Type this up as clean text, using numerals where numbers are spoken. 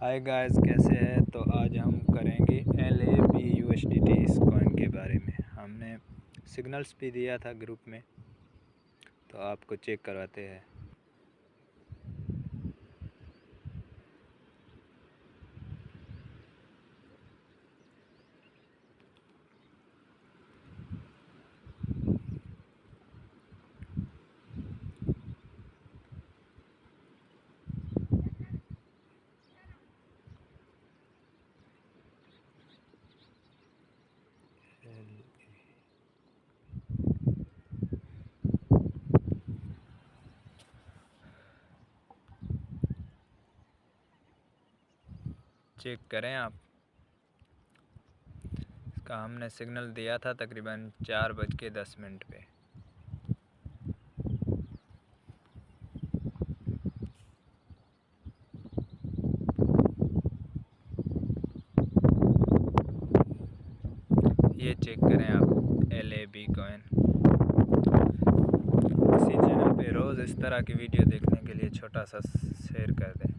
Hi guys, कैसे हैं। तो आज हम करेंगे LABUSDT इस कॉइन के बारे में। हमने सिग्नल्स भी दिया था ग्रुप में, तो आपको चेक करवाते हैं। चेक करें आप। इसका हमने सिग्नल दिया था तकरीबन 4:10 पे। ये चेक करें आप, LAB कॉइन। इसी चैनल पे रोज़ इस तरह की वीडियो देखने के लिए छोटा सा शेयर कर दें।